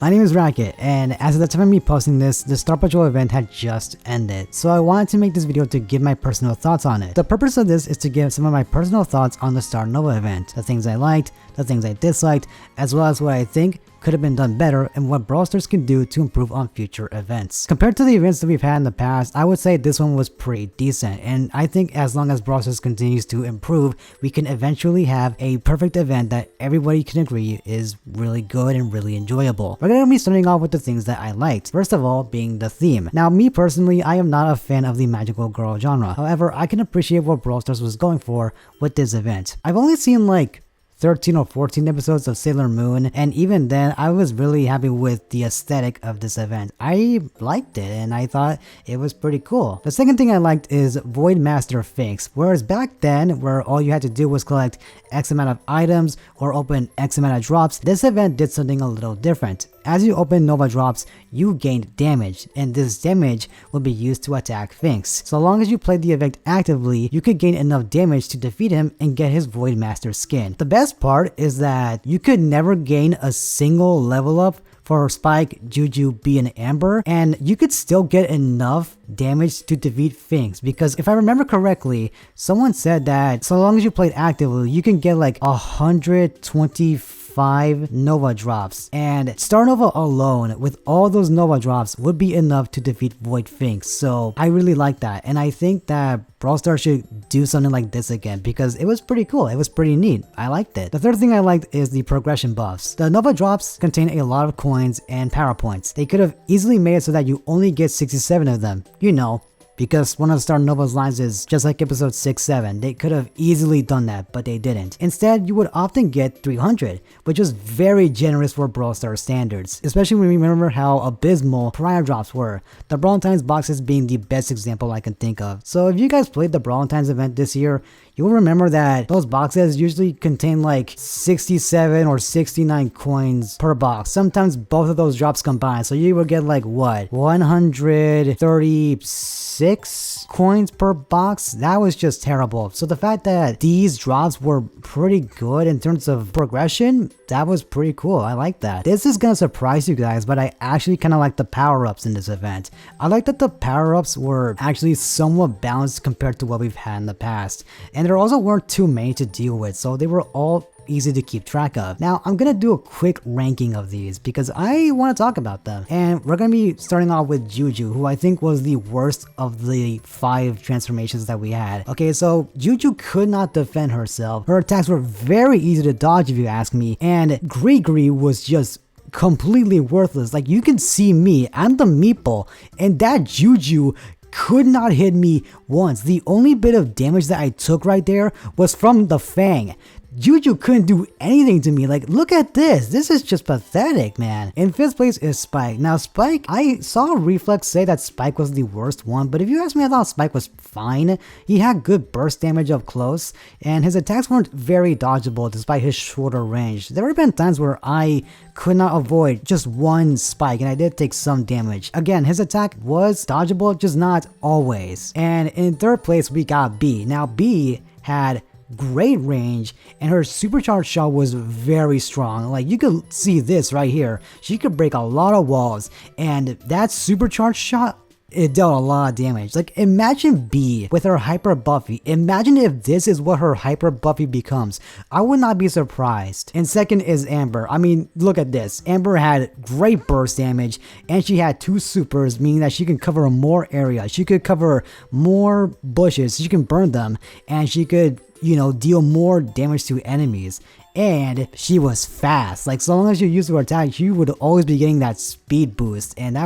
My name is Racket, and as of the time of me posting this, the Starr Patrol event had just ended, so I wanted to make this video to give my personal thoughts on it. The purpose of this is to give some of my personal thoughts on the Starr Nova event, the things I liked, the things I disliked, as well as what I think could have been done better and what Brawl Stars can do to improve on future events. Compared to the events that we've had in the past, I would say this one was pretty decent, and I think as long as Brawl Stars continues to improve, we can eventually have a perfect event that everybody can agree is really good and really enjoyable. We're going to be starting off with the things that I liked. First of all, being the theme. Now, me personally, I am not a fan of the magical girl genre. However, I can appreciate what Brawl Stars was going for with this event. I've only seen like 13 or 14 episodes of Sailor Moon, and even then I was really happy with the aesthetic of this event. I liked it and I thought it was pretty cool. The second thing I liked is Void Master Fakes, whereas back then where all you had to do was collect X amount of items or open X amount of drops, this event did something a little different. As you open Nova drops, you gained damage, and this damage will be used to attack Finks. So long as you played the event actively, you could gain enough damage to defeat him and get his Void Master skin. The best part is that you could never gain a single level up for Spike, Juju, Bee, and Amber, and you could still get enough damage to defeat Finks, because if I remember correctly, someone said that so long as you played actively, you can get like 125 Nova drops, and Starr Nova alone with all those Nova drops would be enough to defeat Void Finks. So I really like that, and I think that Brawl Stars should do something like this again because it was pretty cool, it was pretty neat, I liked it. The third thing I liked is the progression buffs. The Nova drops contain a lot of coins and power points. They could have easily made it so that you only get 67 of them, you know, because one of Starr Nova's lines is just like episode 6-7. They could have easily done that, but they didn't. Instead, you would often get 300, which was very generous for Brawl Stars standards, especially when we remember how abysmal prior drops were, the Brawl Times boxes being the best example I can think of. So if you guys played the Brawl Times event this year, you'll remember that those boxes usually contain like 67 or 69 coins per box, sometimes both of those drops combined, so you would get like what, 136 coins per box? That was just terrible. So the fact that these drops were pretty good in terms of progression, that was pretty cool. I like that. This is gonna surprise you guys, but I actually kind of like the power-ups in this event. I like that the power-ups were actually somewhat balanced compared to what we've had in the past, and there also weren't too many to deal with, so they were all easy to keep track of. Now I'm gonna do a quick ranking of these because I want to talk about them, and we're gonna be starting off with Juju, who I think was the worst of the 5 transformations that we had. Okay, so Juju could not defend herself. Her attacks were very easy to dodge if you ask me, and Gree was just completely worthless. Like, you can see me, I'm the meeple, and that Juju could not hit me once. The only bit of damage that I took right there was from the Fang. Juju couldn't do anything to me. Like, look at this. This is just pathetic, man. In 5th place is Spike. Now, Spike, I saw Reflex say that Spike was the worst one, but if you ask me, I thought Spike was fine. He had good burst damage up close, and his attacks weren't very dodgeable despite his shorter range. There have been times where I could not avoid just one Spike, and I did take some damage. Again, his attack was dodgeable, just not always. And in 3rd place, we got Bee. Now, Bee had great range, and her supercharged shot was very strong. Like, you could see this right here. She could break a lot of walls, and that supercharged shot, it dealt a lot of damage. Like, imagine Bee with her Hyper Buffy. Imagine if this is what her Hyper Buffy becomes. I would not be surprised. And 2nd is Amber. I mean, look at this. Amber had great burst damage, and she had 2 supers, meaning that she can cover more area. She could cover more bushes. She can burn them, and she could, you know, deal more damage to enemies. And she was fast. Like, so long as you use her attack, you would always be getting that speed boost, and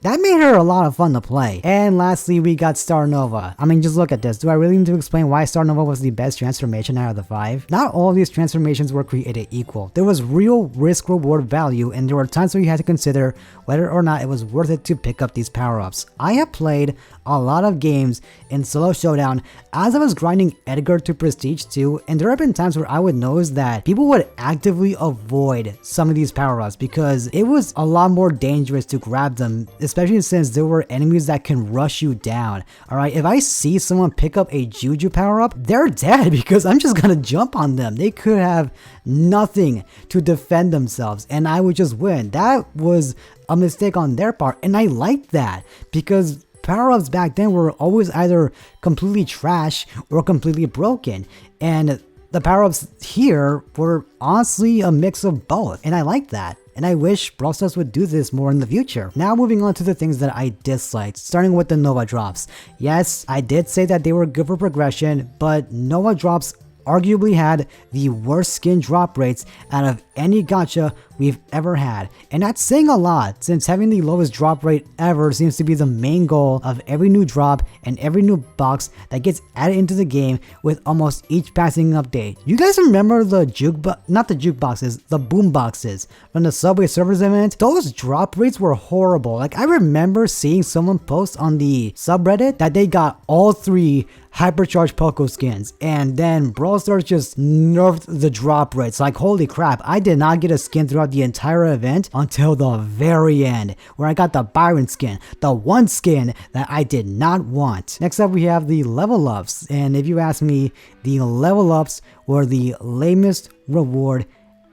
that made her a lot of fun to play. And lastly, we got Starr Nova. I mean, just look at this. Do I really need to explain why Starr Nova was the best transformation out of the 5? Not all of these transformations were created equal. There was real risk-reward value, and there were times where you had to consider whether or not it was worth it to pick up these power-ups. I have played a lot of games in Solo Showdown as I was grinding Edgar to Prestige 2, and there have been times where I would notice that people would actively avoid some of these power-ups because it was a lot more dangerous to grab them, especially especially since there were enemies that can rush you down. Alright, if I see someone pick up a Juju power-up, they're dead because I'm just gonna jump on them. They could have nothing to defend themselves and I would just win. That was a mistake on their part, and I liked that because power-ups back then were always either completely trash or completely broken, and the power-ups here were honestly a mix of both, and I like that. And I wish Brawl Stars would do this more in the future. Now moving on to the things that I disliked, starting with the Nova drops. Yes, I did say that they were good for progression, but Nova drops arguably had the worst skin drop rates out of any gacha we've ever had. And that's saying a lot, since having the lowest drop rate ever seems to be the main goal of every new drop and every new box that gets added into the game with almost each passing update. You guys remember the the boom boxes from the Subway Surfers event? Those drop rates were horrible. Like, I remember seeing someone post on the subreddit that they got all 3 hypercharged Poco skins, and then Brawl Stars just nerfed the drop rates. Like, holy crap, I did not get a skin throughout the entire event until the very end, where I got the Byron skin, the one skin that I did not want. Next up we have the level ups, and if you ask me, the level ups were the lamest reward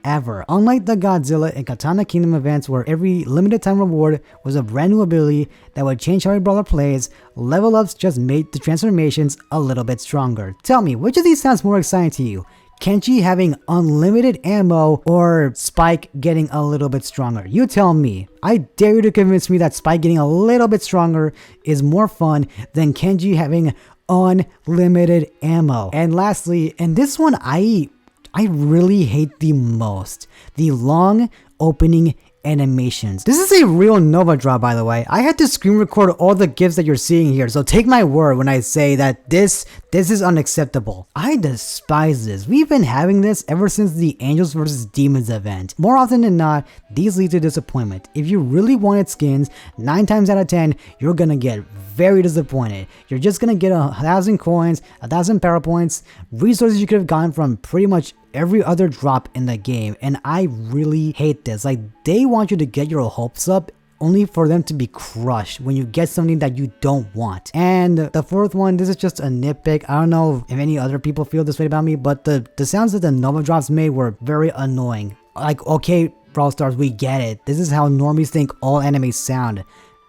ever. Unlike the Godzilla and Katana Kingdom events where every limited time reward was a brand new ability that would change how a brawler plays, level ups just made the transformations a little bit stronger. Tell me, which of these sounds more exciting to you? Kenji having unlimited ammo or Spike getting a little bit stronger? You tell me. I dare you to convince me that Spike getting a little bit stronger is more fun than Kenji having unlimited ammo. And lastly, and this one I really hate the most, the long opening animations. This is a real Nova drop, by the way. I had to screen record all the gifs that you're seeing here, so take my word when I say that this is unacceptable. I despise this. We've been having this ever since the Angels vs Demons event. More often than not, these lead to disappointment. If you really wanted skins, 9 times out of 10, you're gonna get very disappointed. You're just gonna get 1,000 coins, 1,000 power points, resources you could have gotten from pretty much every other drop in the game, and I really hate this. Like, they want you to get your hopes up only for them to be crushed when you get something that you don't want. And the fourth one, this is just a nitpick. I don't know if any other people feel this way about me, but the sounds that the Nova drops made were very annoying. Like, okay, Brawl Stars, we get it. This is how normies think all animes sound.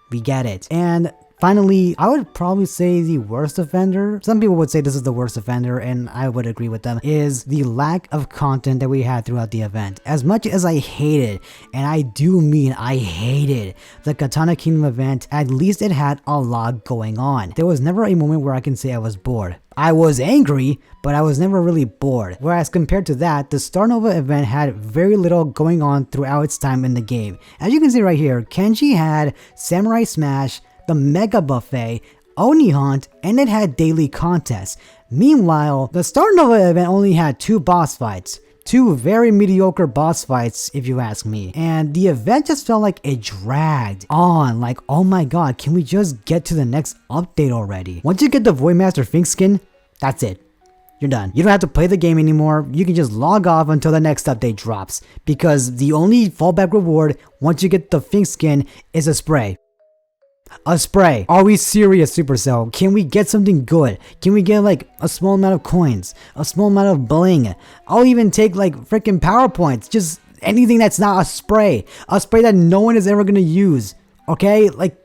We get it. And finally, I would probably say the worst offender, some people would say this is the worst offender, and I would agree with them, is the lack of content that we had throughout the event. As much as I hated, and I do mean I hated, the Katana Kingdom event, at least it had a lot going on. There was never a moment where I can say I was bored. I was angry, but I was never really bored. Whereas compared to that, the Star Nova event had very little going on throughout its time in the game. As you can see right here, Kenji had Samurai Smash, the Mega Buffet, Oni Hunt, and it had daily contests. Meanwhile, the Star Nova event only had 2 boss fights. 2 very mediocre boss fights, if you ask me. And the event just felt like it dragged on. Like, oh my god, can we just get to the next update already? Once you get the Voidmaster Fink skin, that's it. You're done. You don't have to play the game anymore. You can just log off until the next update drops. Because the only fallback reward once you get the Fink skin is a spray. A spray. Are we serious, Supercell? Can we get something good? Can we get like a small amount of coins? A small amount of bling? I'll even take like freaking PowerPoints. Just anything that's not a spray. A spray that no one is ever gonna use. Okay? Like,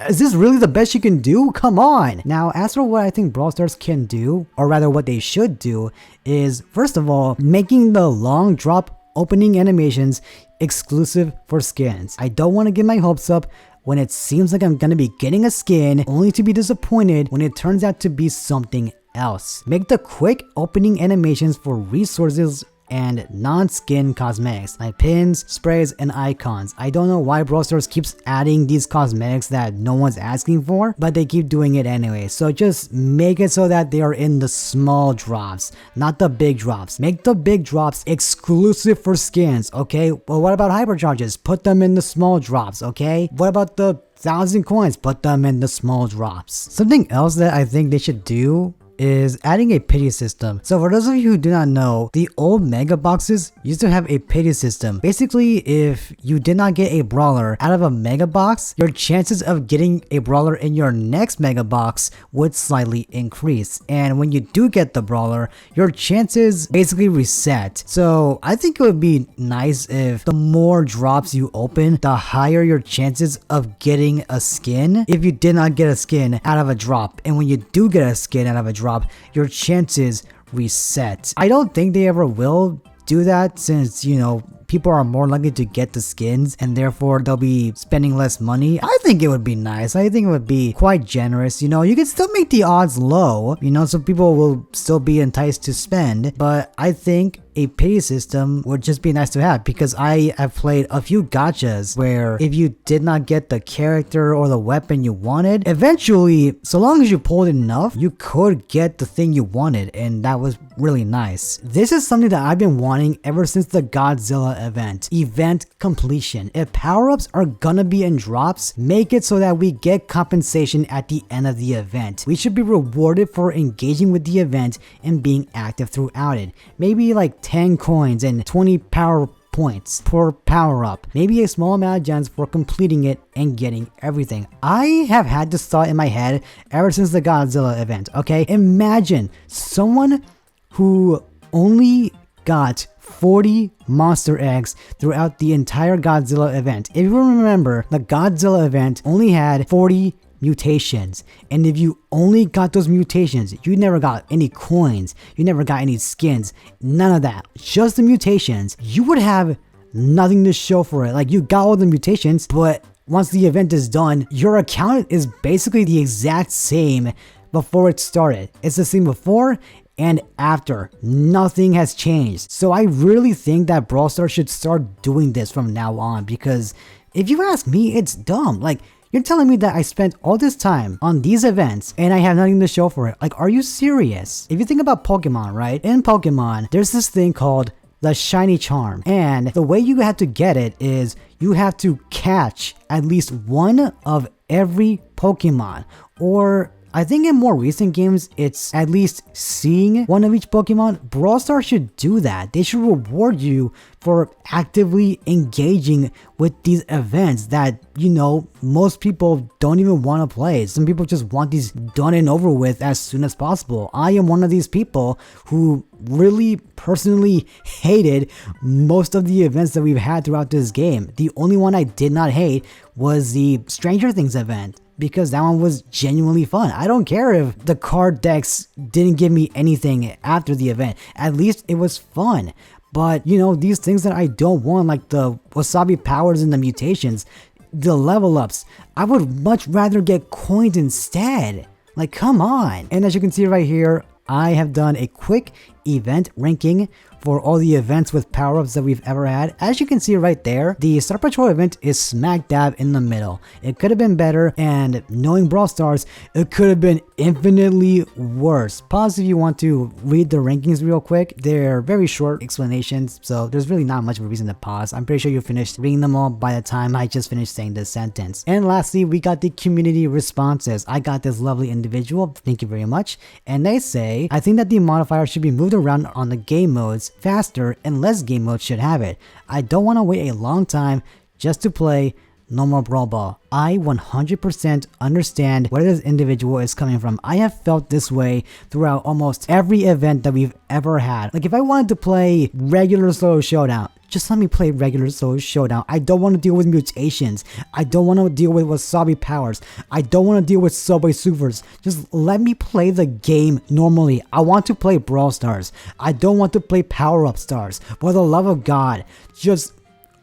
is this really the best you can do? Come on! Now, as for what I think Brawl Stars can do, or rather what they should do, is first of all, making the long drop opening animations exclusive for skins. I don't want to get my hopes up when it seems like I'm gonna be getting a skin only to be disappointed when it turns out to be something else. Make the quick opening animations for resources and non-skin cosmetics like pins, sprays, and icons. I don't know why Brawl Stars keeps adding these cosmetics that no one's asking for, but they keep doing it anyway. So just make it so that they are in the small drops, not the big drops. Make the big drops exclusive for skins, okay? Well, what about hypercharges? Put them in the small drops, okay? What about the 1,000 coins? Put them in the small drops. Something else that I think they should do is adding a pity system. So for those of you who do not know, the old mega boxes used to have a pity system. Basically, if you did not get a brawler out of a mega box, your chances of getting a brawler in your next mega box would slightly increase. And when you do get the brawler, your chances basically reset. So I think it would be nice if the more drops you open, the higher your chances of getting a skin if you did not get a skin out of a drop. And when you do get a skin out of a drop, your chances reset. I don't think they ever will do that, since, you know, people are more likely to get the skins and therefore they'll be spending less money. I think it would be nice. I think it would be quite generous. You know, you can still make the odds low, you know, so people will still be enticed to spend, but I think a pity system would just be nice to have, because I have played a few gachas where if you did not get the character or the weapon you wanted, eventually, so long as you pulled enough, you could get the thing you wanted, and that was really nice. This is something that I've been wanting ever since the Godzilla event completion. If power-ups are gonna be in drops, make it so that we get compensation at the end of the event. We should be rewarded for engaging with the event and being active throughout it. Maybe like 10 coins and 20 power points per power up. Maybe a small amount of gems for completing it and getting everything. I have had this thought in my head ever since the Godzilla event, okay? Imagine someone who only got 40 monster eggs throughout the entire Godzilla event. If you remember, the Godzilla event only had 40 mutations, and if you only got those mutations, you never got any coins, you never got any skins, none of that, just the mutations, you would have nothing to show for it. Like, you got all the mutations, but once the event is done, your account is basically the exact same before it started. It's the same before and after. Nothing has changed. So I really think that Brawl Stars should start doing this from now on, because if you ask me, it's dumb. Like, you're telling me that I spent all this time on these events and I have nothing to show for it. Like, are you serious? If you think about Pokemon, right? In Pokemon, there's this thing called the shiny charm, and the way you have to get it is you have to catch at least one of every Pokemon, or I think in more recent games, it's at least seeing one of each Pokemon. Brawl Stars should do that. They should reward you for actively engaging with these events that, you know, most people don't even want to play. Some people just want these done and over with as soon as possible. I am one of these people who really personally hated most of the events that we've had throughout this game. The only one I did not hate was the Stranger Things event, because that one was genuinely fun. I don't care if the card decks didn't give me anything after the event. At least it was fun. But, you know, these things that I don't want, like the wasabi powers and the mutations, the level ups, I would much rather get coins instead. Like, come on. And as you can see right here, I have done a quick event ranking for all the events with power-ups that we've ever had. As you can see right there, the Starr Patrol event is smack dab in the middle. It could have been better, and knowing Brawl Stars, it could have been infinitely worse. Pause if you want to read the rankings real quick. They're very short explanations, so there's really not much of a reason to pause. I'm pretty sure you finished reading them all by the time I just finished saying this sentence. And lastly, we got the community responses. I got this lovely individual, thank you very much, and they say, I think that the modifier should be moved around on the game modes faster, and less game modes should have it. I don't want to wait a long time just to play no more Brawl Ball. I 100% understand where this individual is coming from. I have felt this way throughout almost every event that we've ever had. Like, if I wanted to play regular solo showdown, just let me play regular solo showdown. I don't want to deal with mutations. I don't want to deal with wasabi powers. I don't want to deal with subway supers. Just let me play the game normally. I want to play Brawl Stars. I don't want to play power-up stars. For the love of God, just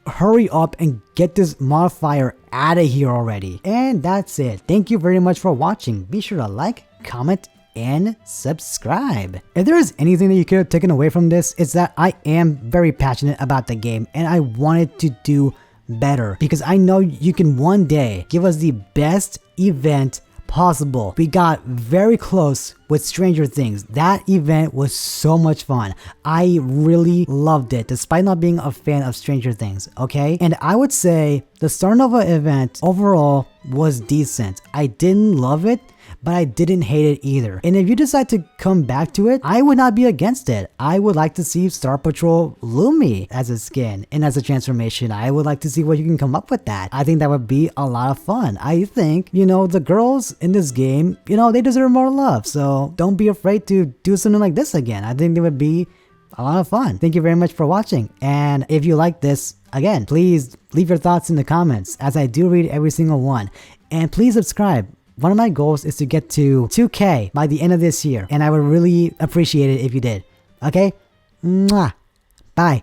hurry up and get this modifier out of here already. And that's it. Thank you very much for watching. Be sure to like, comment, and subscribe. If there is anything that you could have taken away from this, it's that I am very passionate about the game and I wanted to do better, because I know you can one day give us the best event possible. We got very close with Stranger Things. That event was so much fun. I really loved it, despite not being a fan of Stranger Things, okay? And I would say the Star Nova event overall was decent. I didn't love it, but I didn't hate it either. And if you decide to come back to it, I would not be against it. I would like to see Starr Patrol Lumi as a skin and as a transformation. I would like to see what you can come up with that. I think that would be a lot of fun. I think, you know, the girls in this game, you know, they deserve more love. So don't be afraid to do something like this again. I think it would be a lot of fun. Thank you very much for watching. And if you like this, again, please leave your thoughts in the comments, as I do read every single one. And please subscribe. One of my goals is to get to 2K by the end of this year, and I would really appreciate it if you did. Okay? Mwah. Bye.